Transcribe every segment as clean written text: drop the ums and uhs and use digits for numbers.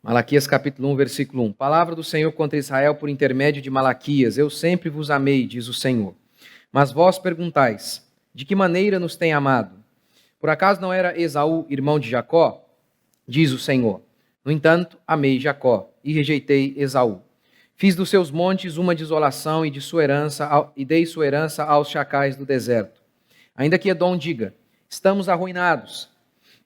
Malaquias capítulo 1, versículo 1. Palavra do Senhor contra Israel por intermédio de Malaquias. Eu sempre vos amei, diz o Senhor. Mas vós perguntais, de que maneira nos tem amado? Por acaso não era Esaú irmão de Jacó? Diz o Senhor. No entanto, amei Jacó e rejeitei Esaú. Fiz dos seus montes uma desolação e dei sua herança aos chacais do deserto. Ainda que Edom diga, estamos arruinados,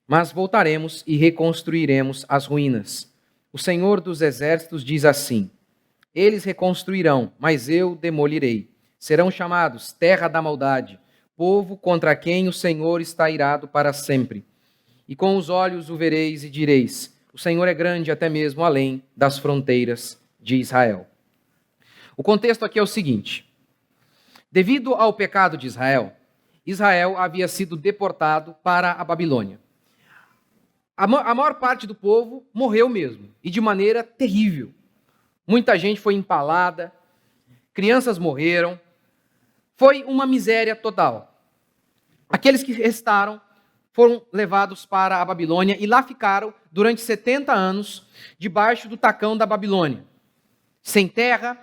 mas voltaremos e reconstruiremos as ruínas. O Senhor dos exércitos diz assim, eles reconstruirão, mas eu demolirei. Serão chamados terra da maldade, povo contra quem o Senhor está irado para sempre. E com os olhos o vereis e direis, o Senhor é grande até mesmo além das fronteiras de Israel. O contexto aqui é o seguinte, devido ao pecado de Israel, Israel havia sido deportado para a Babilônia. A maior parte do povo morreu mesmo, e de maneira terrível. Muita gente foi empalada, crianças morreram, foi uma miséria total. Aqueles que restaram foram levados para a Babilônia e lá ficaram durante 70 anos debaixo do tacão da Babilônia. Sem terra,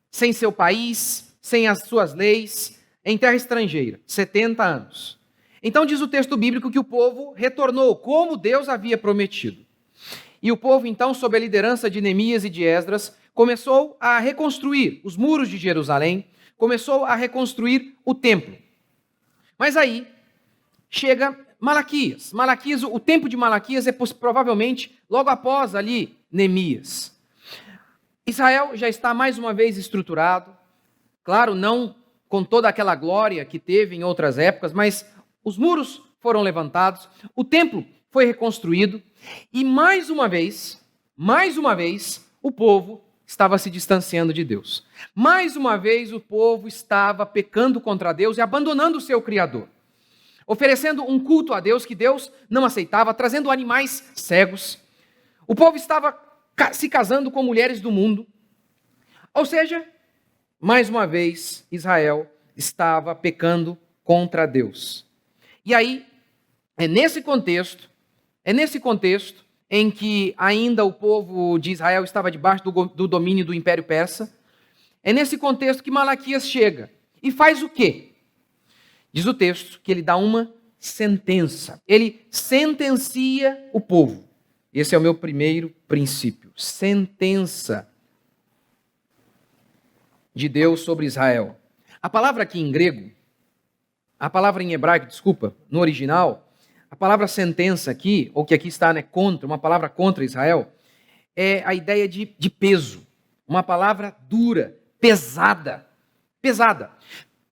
sem seu país, sem as suas leis, em terra estrangeira. 70 anos. Então diz o texto bíblico que o povo retornou como Deus havia prometido. E o povo então, sob a liderança de Neemias e de Esdras, começou a reconstruir os muros de Jerusalém, começou a reconstruir o templo. Mas aí chega Malaquias. O tempo de Malaquias é provavelmente logo após ali Neemias. Israel já está mais uma vez estruturado, claro, não com toda aquela glória que teve em outras épocas, mas os muros foram levantados, o templo foi reconstruído e mais uma vez, o povo estava se distanciando de Deus. Mais uma vez o povo estava pecando contra Deus e abandonando o seu Criador. Oferecendo um culto a Deus que Deus não aceitava, trazendo animais cegos. O povo estava se casando com mulheres do mundo. Ou seja, mais uma vez Israel estava pecando contra Deus. E aí, é nesse contexto em que ainda o povo de Israel estava debaixo do domínio do Império Persa, é nesse contexto que Malaquias chega e faz o quê? Diz o texto que ele dá uma sentença, ele sentencia o povo. Esse é o meu primeiro princípio, sentença de Deus sobre Israel. A palavra aqui em grego, a palavra em hebraico, no original, a palavra sentença aqui, ou que aqui está, contra, uma palavra contra Israel, é a ideia de peso. Uma palavra dura, pesada.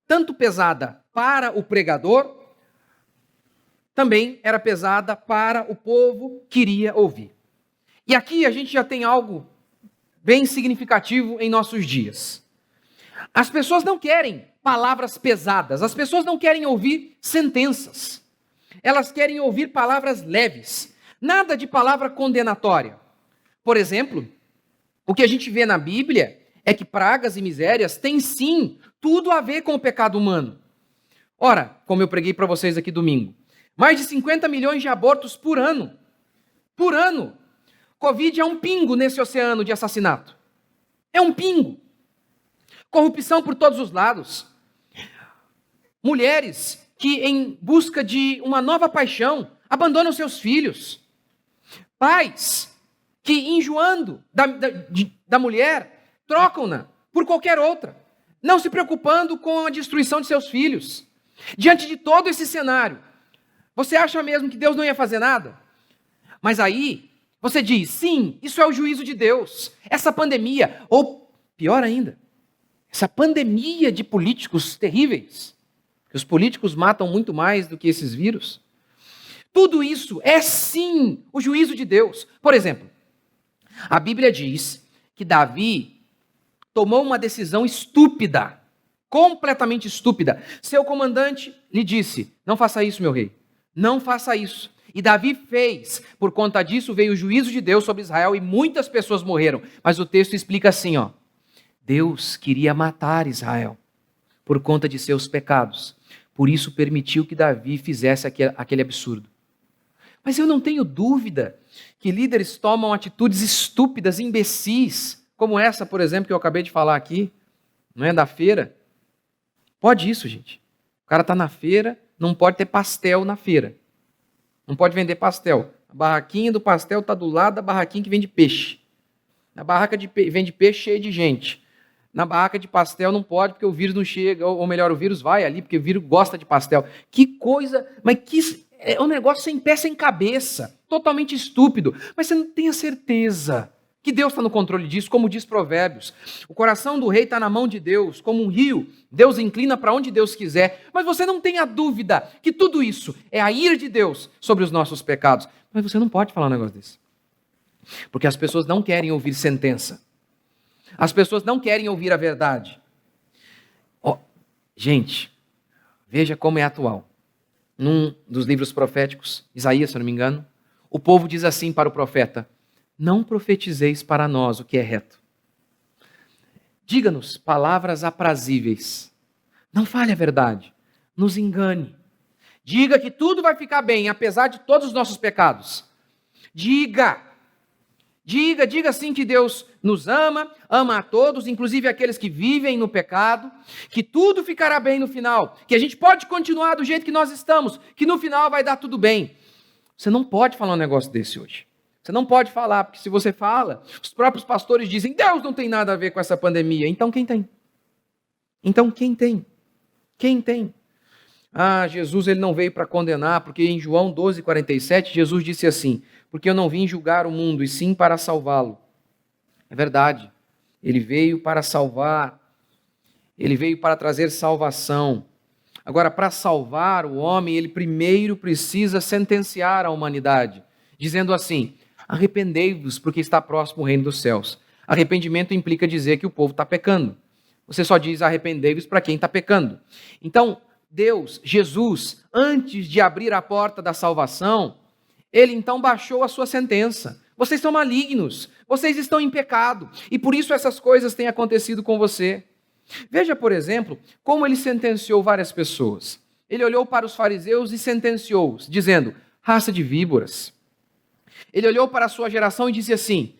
Tanto pesada para o pregador, também era pesada para o povo que iria ouvir. E aqui a gente já tem algo bem significativo em nossos dias. As pessoas não querem palavras pesadas, as pessoas não querem ouvir sentenças. Elas querem ouvir palavras leves, nada de palavra condenatória. Por exemplo, o que a gente vê na Bíblia é que pragas e misérias têm sim tudo a ver com o pecado humano. Ora, como eu preguei para vocês aqui domingo, mais de 50 milhões de abortos por ano. Por ano. Covid é um pingo nesse oceano de assassinato. É um pingo. Corrupção por todos os lados. Mulheres que, em busca de uma nova paixão, abandonam seus filhos. Pais que, enjoando da mulher, trocam-na por qualquer outra, não se preocupando com a destruição de seus filhos. Diante de todo esse cenário, você acha mesmo que Deus não ia fazer nada? Mas aí, você diz, sim, isso é o juízo de Deus. Essa pandemia, ou pior ainda, essa pandemia de políticos terríveis, que os políticos matam muito mais do que esses vírus. Tudo isso é sim o juízo de Deus. Por exemplo, a Bíblia diz que Davi tomou uma decisão estúpida, completamente estúpida. Seu comandante lhe disse, não faça isso, meu rei, não faça isso. E Davi fez, por conta disso veio o juízo de Deus sobre Israel e muitas pessoas morreram. Mas o texto explica assim, Deus queria matar Israel por conta de seus pecados. Por isso permitiu que Davi fizesse aquele absurdo. Mas eu não tenho dúvida que líderes tomam atitudes estúpidas, imbecis, como essa, por exemplo, que eu acabei de falar aqui, não é, da feira. Pode isso, gente. O cara está na feira, não pode ter pastel na feira. Não pode vender pastel. A barraquinha do pastel está do lado da barraquinha que vende peixe. Na barraca vende peixe cheia de gente. Na barraca de pastel não pode, porque o vírus não chega, ou melhor, o vírus vai ali, porque o vírus gosta de pastel. Que coisa, mas que é um negócio sem pé, sem cabeça, totalmente estúpido. Mas você não tem a certeza que Deus está no controle disso, como diz Provérbios. O coração do rei está na mão de Deus, como um rio. Deus inclina para onde Deus quiser. Mas você não tem a dúvida que tudo isso é a ira de Deus sobre os nossos pecados. Mas você não pode falar um negócio desse. Porque as pessoas não querem ouvir sentença. As pessoas não querem ouvir a verdade. Oh, gente, veja como é atual. Num dos livros proféticos, Isaías, se eu não me engano, o povo diz assim para o profeta: não profetizeis para nós o que é reto. Diga-nos palavras aprazíveis. Não fale a verdade. Nos engane. Diga que tudo vai ficar bem, apesar de todos os nossos pecados. Diga sim que Deus nos ama a todos, inclusive aqueles que vivem no pecado, que tudo ficará bem no final, que a gente pode continuar do jeito que nós estamos, que no final vai dar tudo bem. Você não pode falar um negócio desse hoje. Você não pode falar, porque se você fala, os próprios pastores dizem: Deus não tem nada a ver com essa pandemia. Então quem tem? Quem tem? Ah, Jesus ele não veio para condenar, porque em João 12:47, Jesus disse assim: porque eu não vim julgar o mundo, e sim para salvá-lo. É verdade, ele veio para salvar, ele veio para trazer salvação. Agora, para salvar o homem, ele primeiro precisa sentenciar a humanidade, dizendo assim: arrependei-vos, porque está próximo o reino dos céus. Arrependimento implica dizer que o povo está pecando. Você só diz arrependei-vos para quem está pecando. Então, Deus, Jesus, antes de abrir a porta da salvação, ele então baixou a sua sentença. Vocês são malignos, vocês estão em pecado, e por isso essas coisas têm acontecido com você. Veja, por exemplo, como ele sentenciou várias pessoas. Ele olhou para os fariseus e sentenciou-os, dizendo: raça de víboras. Ele olhou para a sua geração e disse assim: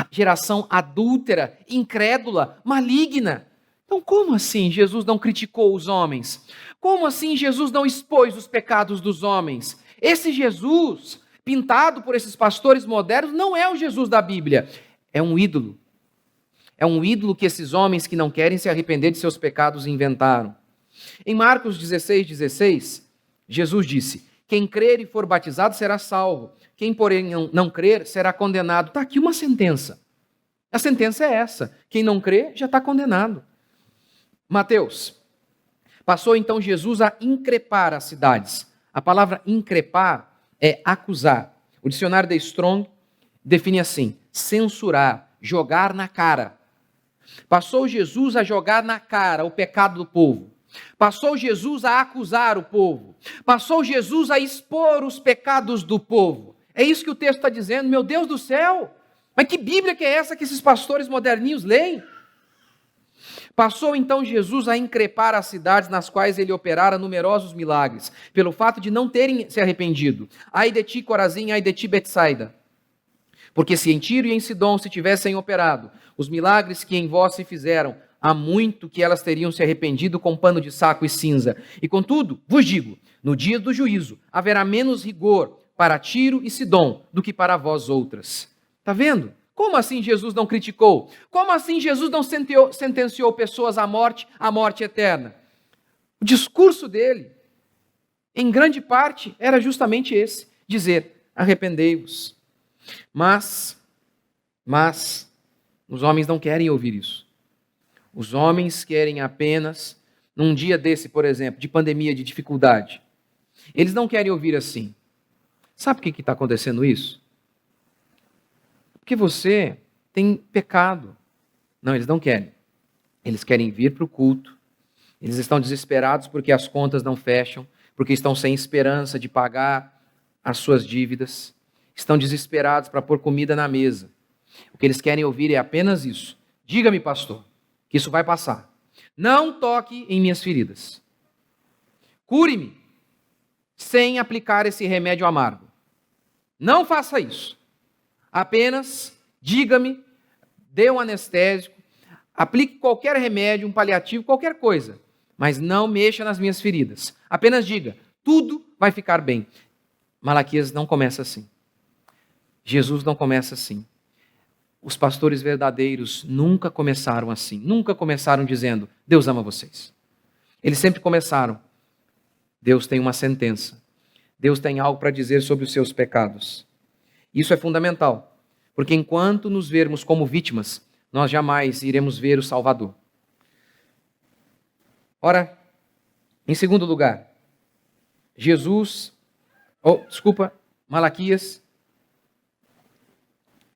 geração adúltera, incrédula, maligna. Então, como assim Jesus não criticou os homens? Como assim Jesus não expôs os pecados dos homens? Esse Jesus, pintado por esses pastores modernos, não é o Jesus da Bíblia. É um ídolo. É um ídolo que esses homens que não querem se arrepender de seus pecados inventaram. Em Marcos 16:16, Jesus disse: quem crer e for batizado será salvo. Quem, porém, não crer será condenado. Está aqui uma sentença. A sentença é essa: quem não crê já está condenado. Mateus. Passou então Jesus a increpar as cidades. A palavra increpar é acusar. O dicionário da Strong define assim: censurar, jogar na cara. Passou Jesus a jogar na cara o pecado do povo. Passou Jesus a acusar o povo. Passou Jesus a expor os pecados do povo. É isso que o texto está dizendo. Meu Deus do céu! Mas que Bíblia que é essa que esses pastores moderninhos leem? Passou então Jesus a increpar as cidades nas quais ele operara numerosos milagres, pelo fato de não terem se arrependido. Ai de ti, Corazim, ai de ti, Betsaida. Porque se em Tiro e em Sidom se tivessem operado os milagres que em vós se fizeram, há muito que elas teriam se arrependido com pano de saco e cinza. E contudo, vos digo, no dia do juízo haverá menos rigor para Tiro e Sidom do que para vós outras. Está vendo? Como assim Jesus não criticou? Como assim Jesus não sentenciou pessoas à morte eterna? O discurso dele, em grande parte, era justamente esse: dizer, arrependei-vos. Mas, os homens não querem ouvir isso. Os homens querem apenas, num dia desse, por exemplo, de pandemia, de dificuldade, eles não querem ouvir assim: sabe por que está acontecendo isso? Porque você tem pecado. Não, eles não querem. Eles querem vir para o culto. Eles estão desesperados porque as contas não fecham, porque estão sem esperança de pagar as suas dívidas. Estão desesperados para pôr comida na mesa. O que eles querem ouvir é apenas isso: diga-me, pastor, que isso vai passar. Não toque em minhas feridas. Cure-me sem aplicar esse remédio amargo. Não faça isso. Apenas diga-me, dê um anestésico, aplique qualquer remédio, um paliativo, qualquer coisa, mas não mexa nas minhas feridas. Apenas diga, tudo vai ficar bem. Malaquias não começa assim. Jesus não começa assim. Os pastores verdadeiros nunca começaram assim. Nunca começaram dizendo, Deus ama vocês. Eles sempre começaram, Deus tem uma sentença. Deus tem algo para dizer sobre os seus pecados. Isso é fundamental, porque enquanto nos vermos como vítimas, nós jamais iremos ver o Salvador. Ora, em segundo lugar, Malaquias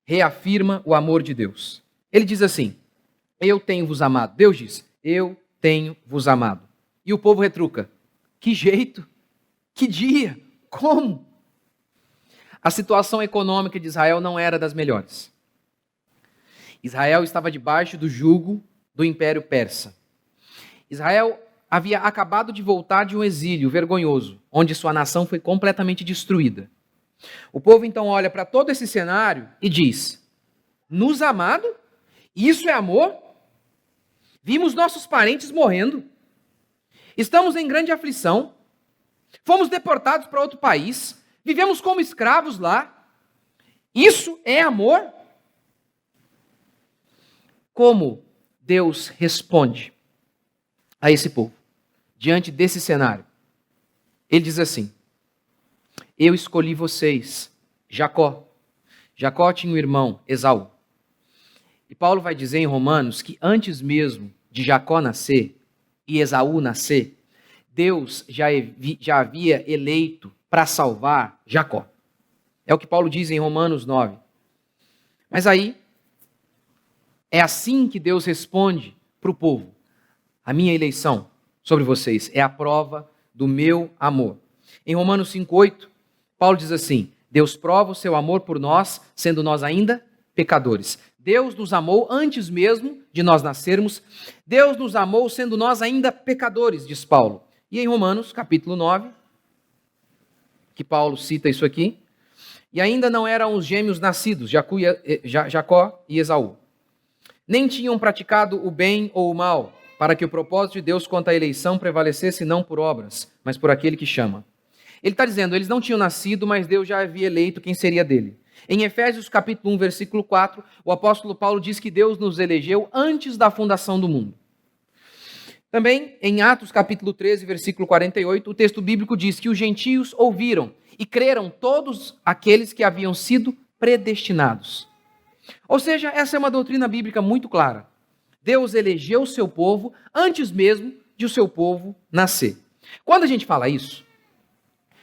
reafirma o amor de Deus. Ele diz assim, eu tenho vos amado. Deus diz, eu tenho vos amado. E o povo retruca, que jeito? Que dia? Como? A situação econômica de Israel não era das melhores. Israel estava debaixo do jugo do Império Persa. Israel havia acabado de voltar de um exílio vergonhoso, onde sua nação foi completamente destruída. O povo então olha para todo esse cenário e diz, nos amado? Isso é amor? Vimos nossos parentes morrendo. Estamos em grande aflição. Fomos deportados para outro país. Vivemos como escravos lá. Isso é amor? Como Deus responde a esse povo diante desse cenário? Ele diz assim, eu escolhi vocês, Jacó. Jacó tinha um irmão, Esaú. E Paulo vai dizer em Romanos que antes mesmo de Jacó nascer e Esaú nascer, Deus já havia eleito para salvar Jacó. É o que Paulo diz em Romanos 9. Mas aí, é assim que Deus responde para o povo. A minha eleição sobre vocês é a prova do meu amor. Em Romanos 5,8, Paulo diz assim, Deus prova o seu amor por nós, sendo nós ainda pecadores. Deus nos amou antes mesmo de nós nascermos. Deus nos amou sendo nós ainda pecadores, diz Paulo. E em Romanos, capítulo 9, que Paulo cita isso aqui, e ainda não eram os gêmeos nascidos, Jacó e Esaú. Nem tinham praticado o bem ou o mal, para que o propósito de Deus quanto à eleição prevalecesse não por obras, mas por aquele que chama. Ele está dizendo, eles não tinham nascido, mas Deus já havia eleito quem seria dele. Em Efésios capítulo 1, versículo 4, o apóstolo Paulo diz que Deus nos elegeu antes da fundação do mundo. Também, em Atos capítulo 13, versículo 48, o texto bíblico diz que os gentios ouviram e creram todos aqueles que haviam sido predestinados. Ou seja, essa é uma doutrina bíblica muito clara. Deus elegeu o seu povo antes mesmo de o seu povo nascer. Quando a gente fala isso,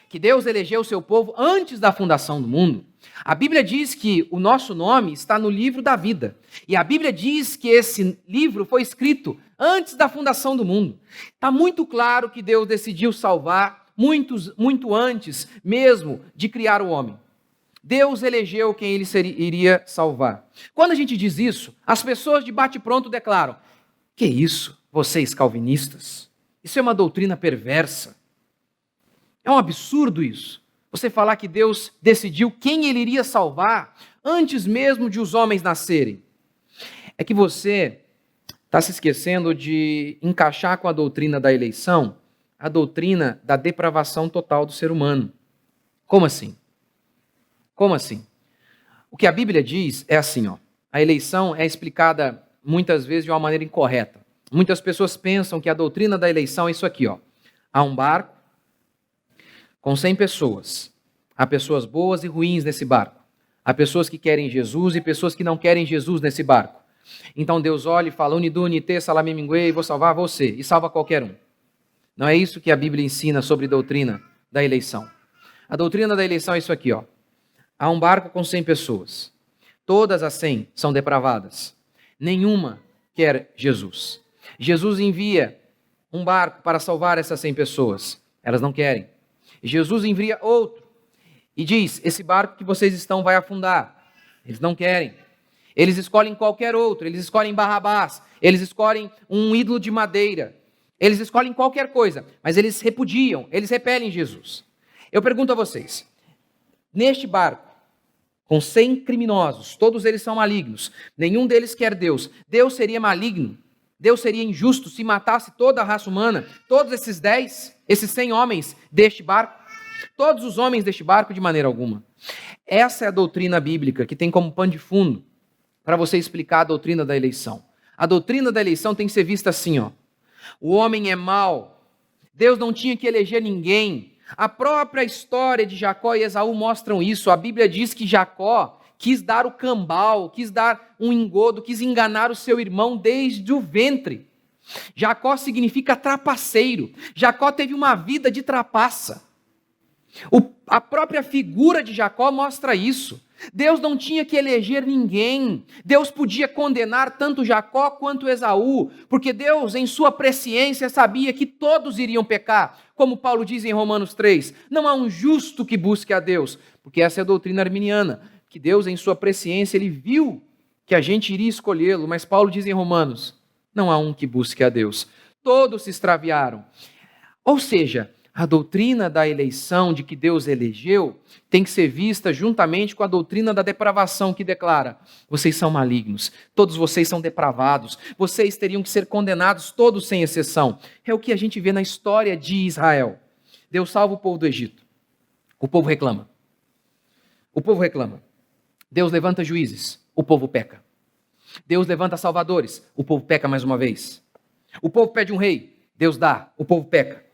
que Deus elegeu o seu povo antes da fundação do mundo, a Bíblia diz que o nosso nome está no livro da vida. E a Bíblia diz que esse livro foi escrito antes da fundação do mundo. Está muito claro que Deus decidiu salvar muito antes mesmo de criar o homem. Deus elegeu quem ele iria salvar. Quando a gente diz isso, as pessoas de bate-pronto declaram, que isso, vocês calvinistas? Isso é uma doutrina perversa. É um absurdo isso. Você falar que Deus decidiu quem ele iria salvar antes mesmo de os homens nascerem. É que você está se esquecendo de encaixar com a doutrina da eleição a doutrina da depravação total do ser humano. Como assim? Como assim? O que a Bíblia diz é assim, a eleição é explicada muitas vezes de uma maneira incorreta. Muitas pessoas pensam que a doutrina da eleição é isso aqui, há um barco com 100 pessoas. Há pessoas boas e ruins nesse barco. Há pessoas que querem Jesus e pessoas que não querem Jesus nesse barco. Então Deus olha e fala, unidune te salame mingue, vou salvar você, e salva qualquer um. Não é isso que a Bíblia ensina sobre doutrina da eleição. A doutrina da eleição é isso aqui, Há um barco com 100 pessoas. Todas as 100 são depravadas. Nenhuma quer Jesus. Jesus envia um barco para salvar essas 100 pessoas. Elas não querem. Jesus envia outro e diz, esse barco que vocês estão vai afundar. Eles não querem. Eles escolhem qualquer outro. Eles escolhem Barrabás. Eles escolhem um ídolo de madeira. Eles escolhem qualquer coisa. Mas eles repudiam, eles repelem Jesus. Eu pergunto a vocês, neste barco, com 100 criminosos, todos eles são malignos, nenhum deles quer Deus. Deus seria maligno, Deus seria injusto se matasse toda a raça humana, todos esses 100 homens deste barco, todos os homens deste barco, de maneira alguma. Essa é a doutrina bíblica que tem como pano de fundo para você explicar a doutrina da eleição. A doutrina da eleição tem que ser vista assim, ó. O homem é mau, Deus não tinha que eleger ninguém. A própria história de Jacó e Esaú mostram isso. A Bíblia diz que Jacó quis dar o cambal, quis dar um engodo, quis enganar o seu irmão desde o ventre. Jacó significa trapaceiro. Jacó teve uma vida de trapaça. A própria figura de Jacó mostra isso. Deus não tinha que eleger ninguém. Deus podia condenar tanto Jacó quanto Esaú, porque Deus, em sua presciência, sabia que todos iriam pecar. Como Paulo diz em Romanos 3, não há um justo que busque a Deus, porque essa é a doutrina arminiana, que Deus, em sua presciência, ele viu que a gente iria escolhê-lo, mas Paulo diz em Romanos, não há um que busque a Deus. Todos se extraviaram. Ou seja, a doutrina da eleição, de que Deus elegeu, tem que ser vista juntamente com a doutrina da depravação, que declara, vocês são malignos, todos vocês são depravados, vocês teriam que ser condenados, todos sem exceção. É o que a gente vê na história de Israel. Deus salva o povo do Egito. O povo reclama. O povo reclama. Deus levanta juízes. O povo peca. Deus levanta salvadores. O povo peca mais uma vez. O povo pede um rei. Deus dá. O povo peca.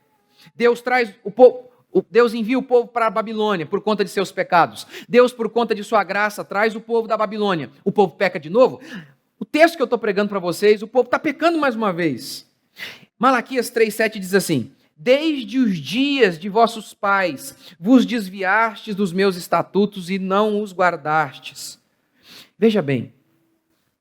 Deus envia o povo para a Babilônia por conta de seus pecados. Deus, por conta de sua graça, traz o povo da Babilônia. O povo peca de novo. O texto que eu estou pregando para vocês, o povo está pecando mais uma vez. Malaquias 3,7 diz assim, desde os dias de vossos pais vos desviastes dos meus estatutos e não os guardastes. Veja bem,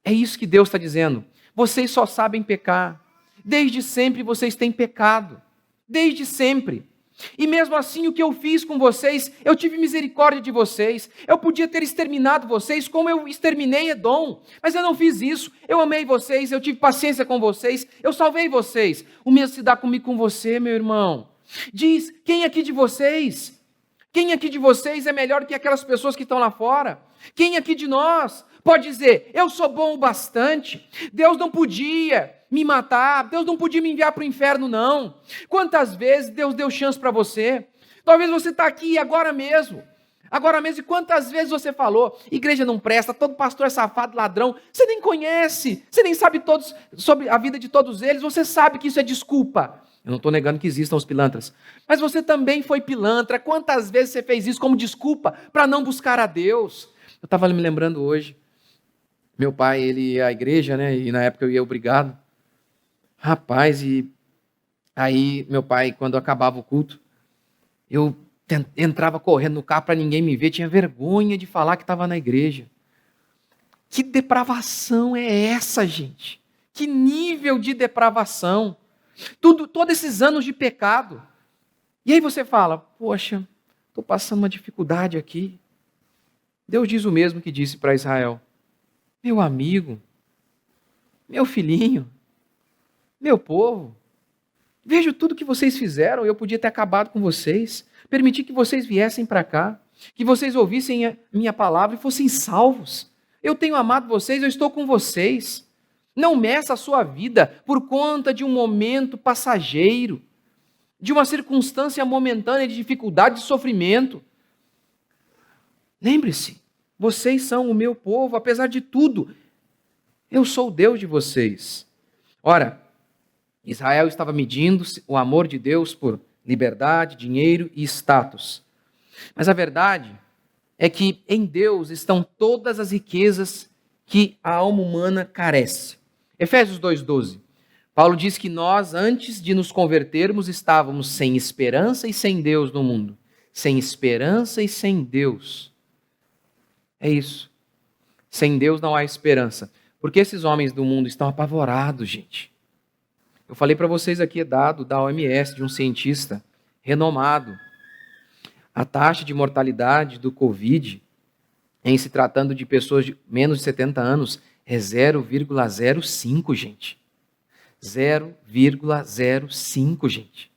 é isso que Deus está dizendo. Vocês só sabem pecar. Desde sempre vocês têm pecado. Desde sempre. E mesmo assim, o que eu fiz com vocês, eu tive misericórdia de vocês. Eu podia ter exterminado vocês como eu exterminei Edom. Mas eu não fiz isso. Eu amei vocês, eu tive paciência com vocês, eu salvei vocês. O mesmo se dá comigo com você, meu irmão. Diz, quem aqui de vocês? Quem aqui de vocês é melhor que aquelas pessoas que estão lá fora? Quem aqui de nós pode dizer, eu sou bom o bastante? Deus não podia me matar, Deus não podia me enviar para o inferno, não. Quantas vezes Deus deu chance para você? Talvez você está aqui agora mesmo, e quantas vezes você falou, igreja não presta, todo pastor é safado, ladrão, você nem conhece, você nem sabe todos sobre a vida de todos eles, você sabe que isso é desculpa. Eu não estou negando que existam os pilantras, mas você também foi pilantra. Quantas vezes você fez isso como desculpa para não buscar a Deus? Eu estava me lembrando hoje, meu pai, ele ia à igreja, né, e na época eu ia obrigado. Rapaz, e aí meu pai, quando acabava o culto, eu entrava correndo no carro para ninguém me ver, tinha vergonha de falar que estava na igreja. Que depravação é essa, gente? Que nível de depravação? Todos esses anos de pecado. E aí você fala, poxa, estou passando uma dificuldade aqui. Deus diz o mesmo que disse para Israel. Meu amigo, meu filhinho, meu povo, vejo tudo que vocês fizeram, eu podia ter acabado com vocês, permitir que vocês viessem para cá, que vocês ouvissem a minha palavra e fossem salvos. Eu tenho amado vocês, eu estou com vocês. Não meça a sua vida por conta de um momento passageiro, de uma circunstância momentânea de dificuldade, de sofrimento. Lembre-se, vocês são o meu povo, apesar de tudo, eu sou o Deus de vocês. Ora, Israel estava medindo o amor de Deus por liberdade, dinheiro e status. Mas a verdade é que em Deus estão todas as riquezas que a alma humana carece. Efésios 2,12. Paulo diz que nós, antes de nos convertermos, estávamos sem esperança e sem Deus no mundo. Sem esperança e sem Deus. É isso. Sem Deus não há esperança. Porque esses homens do mundo estão apavorados, gente. Eu falei para vocês aqui, dado da OMS, de um cientista renomado. A taxa de mortalidade do Covid, em se tratando de pessoas de menos de 70 anos, é 0,05, gente. 0,05, gente.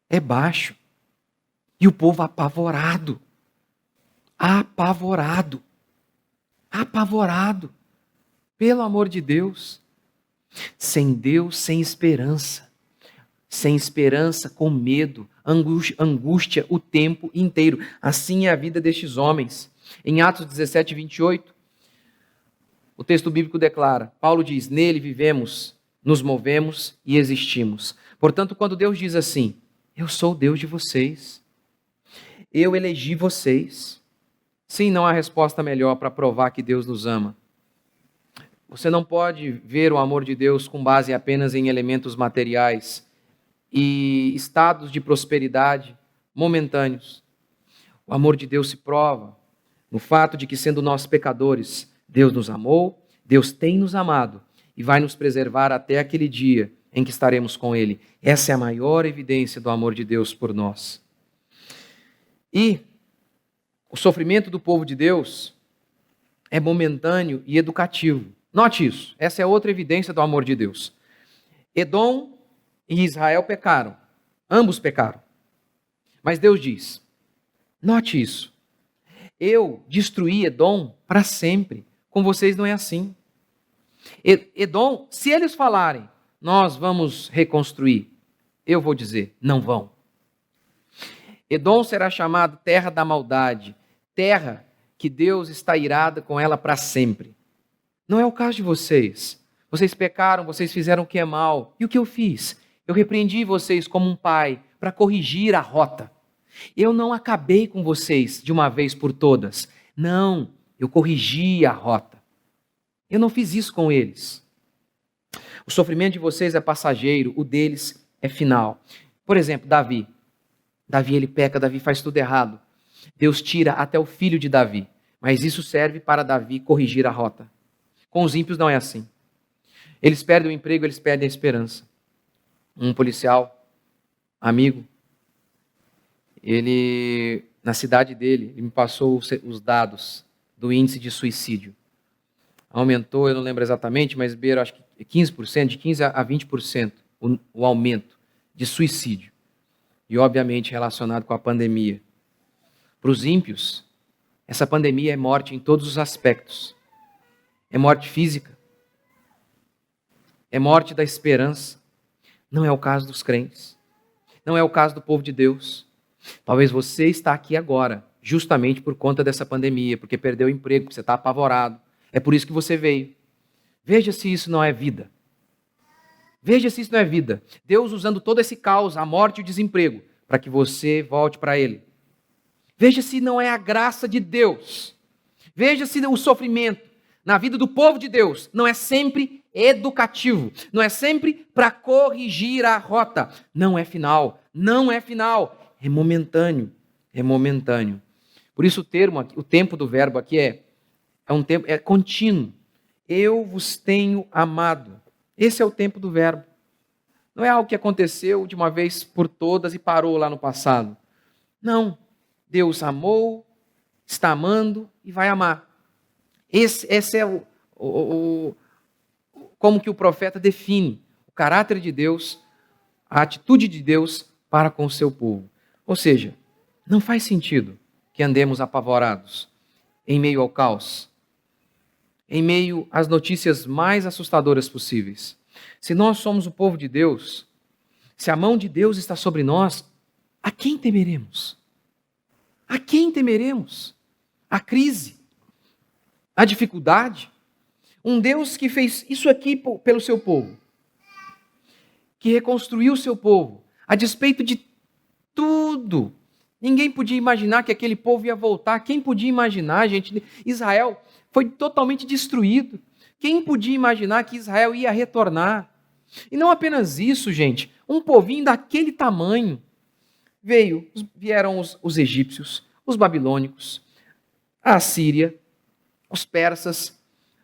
É baixo. E o povo apavorado. Apavorado. apavorado. Pelo amor de Deus. Sem Deus, sem esperança. Sem esperança, com medo, angústia o tempo inteiro. Assim é a vida destes homens. Em Atos 17, 28, o texto bíblico declara, Paulo diz, nele vivemos, nos movemos e existimos. Portanto, quando Deus diz assim, eu sou o Deus de vocês, eu elegi vocês, sim, não há resposta melhor para provar que Deus nos ama. Você não pode ver o amor de Deus com base apenas em elementos materiais e estados de prosperidade momentâneos. O amor de Deus se prova no fato de que, sendo nós pecadores, Deus nos amou, Deus tem nos amado e vai nos preservar até aquele dia em que estaremos com Ele. Essa é a maior evidência do amor de Deus por nós. E o sofrimento do povo de Deus é momentâneo e educativo. Note isso, essa é outra evidência do amor de Deus. Edom e Israel pecaram, ambos pecaram. Mas Deus diz, note isso, eu destruí Edom para sempre, com vocês não é assim. Edom, se eles falarem, nós vamos reconstruir, eu vou dizer, não vão. Edom será chamado terra da maldade, terra que Deus está irado com ela para sempre. Não é o caso de vocês. Vocês pecaram, vocês fizeram o que é mal. E o que eu fiz? Eu repreendi vocês como um pai para corrigir a rota. Eu não acabei com vocês de uma vez por todas. Não, eu corrigi a rota. Eu não fiz isso com eles. O sofrimento de vocês é passageiro, o deles é final. Por exemplo, Davi. Davi ele peca, Davi faz tudo errado. Deus tira até o filho de Davi. Mas isso serve para Davi corrigir a rota. Com os ímpios não é assim. Eles perdem o emprego, eles perdem a esperança. Um policial, amigo, ele, na cidade dele, ele me passou os dados do índice de suicídio. Aumentou, eu não lembro exatamente, mas beira, acho que 15%, de 15% a 20% o aumento de suicídio. E obviamente relacionado com a pandemia. Para os ímpios, essa pandemia é morte em todos os aspectos. É morte física. É morte da esperança. Não é o caso dos crentes. Não é o caso do povo de Deus. Talvez você está aqui agora, justamente por conta dessa pandemia, porque perdeu o emprego, porque você está apavorado. É por isso que você veio. Veja se isso não é vida. Veja se isso não é vida. Deus usando todo esse caos, a morte e o desemprego, para que você volte para Ele. Veja se não é a graça de Deus. Veja se o sofrimento na vida do povo de Deus não é sempre educativo, não é sempre para corrigir a rota. Não é final, não é final, é momentâneo, é momentâneo. Por isso o tempo do verbo aqui é um tempo, é contínuo. Eu vos tenho amado. Esse é o tempo do verbo. Não é algo que aconteceu de uma vez por todas e parou lá no passado. Não, Deus amou, está amando e vai amar. Esse é como que o profeta define o caráter de Deus, a atitude de Deus para com o seu povo. Ou seja, não faz sentido que andemos apavorados em meio ao caos, em meio às notícias mais assustadoras possíveis. Se nós somos o povo de Deus, se a mão de Deus está sobre nós, a quem temeremos? A quem temeremos? A crise? A dificuldade? Um Deus que fez isso aqui pelo seu povo, que reconstruiu o seu povo, a despeito de tudo. Ninguém podia imaginar que aquele povo ia voltar. Quem podia imaginar, gente? Israel foi totalmente destruído. Quem podia imaginar que Israel ia retornar? E não apenas isso, gente. Um povinho daquele tamanho. Vieram os egípcios, os babilônicos, a Assíria, os persas,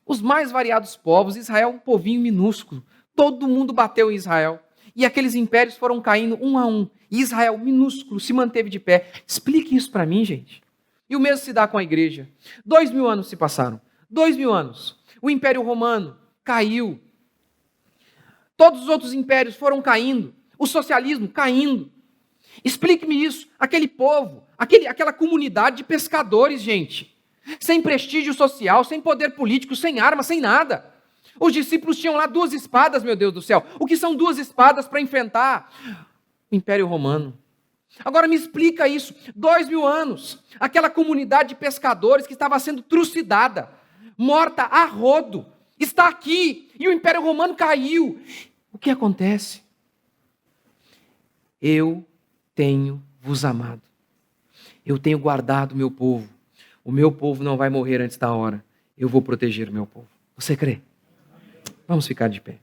os mais variados povos. Israel um povinho minúsculo. Todo mundo bateu em Israel. E aqueles impérios foram caindo um a um. E Israel, minúsculo, se manteve de pé. Explique isso para mim, gente. E o mesmo se dá com a igreja. 2000 anos se passaram. 2000 anos. O Império Romano caiu. Todos os outros impérios foram caindo. O socialismo caindo. Explique-me isso. Aquele povo, aquela comunidade de pescadores, gente. sem prestígio social, sem poder político, sem arma, sem nada. Os discípulos tinham lá 2 espadas, meu Deus do céu. O que são 2 espadas para enfrentar o Império Romano? Agora me explica isso. 2000 anos, aquela comunidade de pescadores que estava sendo trucidada, morta a rodo, está aqui e o Império Romano caiu. O que acontece? Eu tenho vos amado. Eu tenho guardado o meu povo. O meu povo não vai morrer antes da hora. Eu vou proteger o meu povo. Você crê? Vamos ficar de pé.